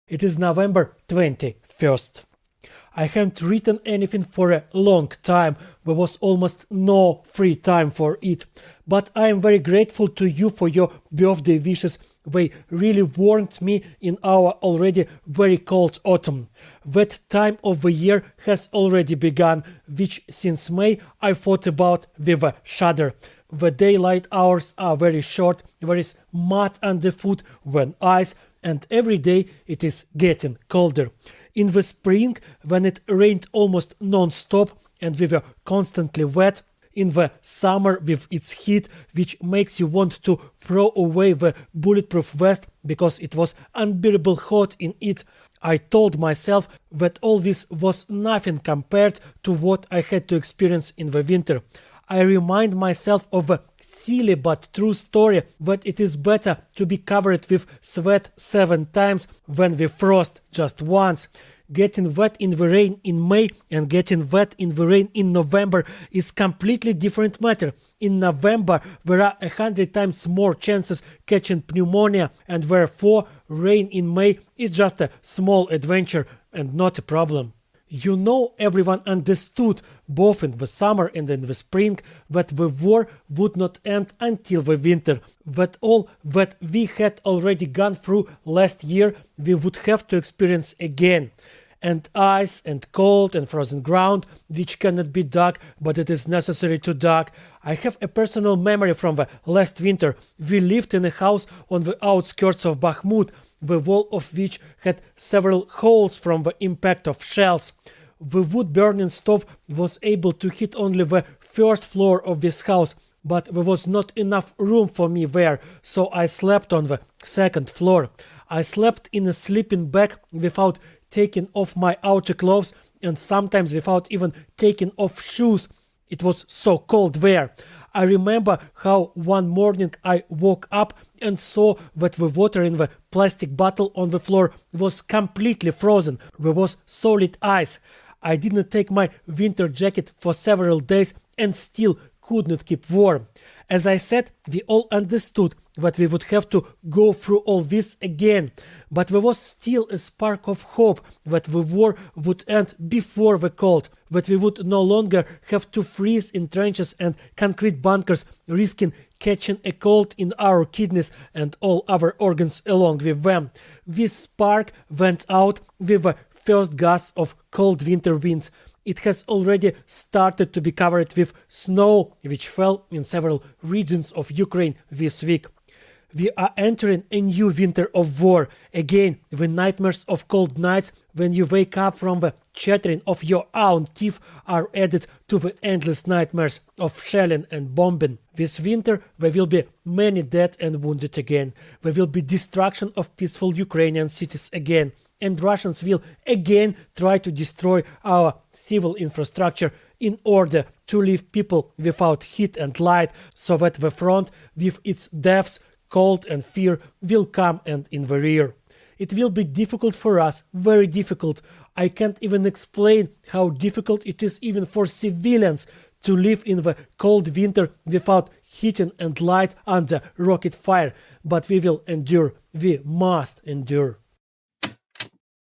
It is November 21st. I haven't written anything for a long time, there was almost no free time for it, but I am very grateful to you for your birthday wishes, they really warmed me in our already very cold autumn. That time of the year has already begun, which since May I thought about with a shudder. The daylight hours are very short, there is mud underfoot when ice, and every day it is getting colder. In the spring, when it rained almost non-stop and we were constantly wet, in the summer with its heat, which makes you want to throw away the bulletproof vest because it was unbearable hot in it, I told myself that all this was nothing compared to what I had to experience in the winter. I remind myself of a silly but true story that it is better to be covered with sweat 7 times than with frost just once. Getting wet in the rain in May and getting wet in the rain in November is completely different matter. In November there are 100 times more chances catching pneumonia, and therefore rain in May is just a small adventure and not a problem. You know, everyone understood, both in the summer and in the spring, that the war would not end until the winter, that all that we had already gone through last year we would have to experience again. And ice and cold and frozen ground, which cannot be dug, but it is necessary to dug. I have a personal memory from the last winter. We lived in a house on the outskirts of Bakhmut, the wall of which had several holes from the impact of shells. The wood-burning stove was able to hit only the first floor of this house, but there was not enough room for me there, so I slept on the second floor. I slept in a sleeping bag without taking off my outer clothes and sometimes without even taking off shoes. It was so cold there. I remember how one morning I woke up and saw that the water in the plastic bottle on the floor was completely frozen. There was solid ice. I didn't take my winter jacket for several days and still could not keep warm. As I said, we all understood that we would have to go through all this again, but there was still a spark of hope that the war would end before the cold, that we would no longer have to freeze in trenches and concrete bunkers, risking catching a cold in our kidneys and all other organs along with them. This spark went out with the first gust of cold winter winds. It has already started to be covered with snow, which fell in several regions of Ukraine this week. We are entering a new winter of war. Again, the nightmares of cold nights when you wake up from the chattering of your own teeth are added to the endless nightmares of shelling and bombing. This winter there will be many dead and wounded again. There will be destruction of peaceful Ukrainian cities again. And Russians will again try to destroy our civil infrastructure in order to leave people without heat and light, so that the front with its deaths, cold and fear will come and in the rear. It will be difficult for us, very difficult. I can't even explain how difficult it is even for civilians to live in the cold winter without heating and light under rocket fire, but we will endure, we must endure.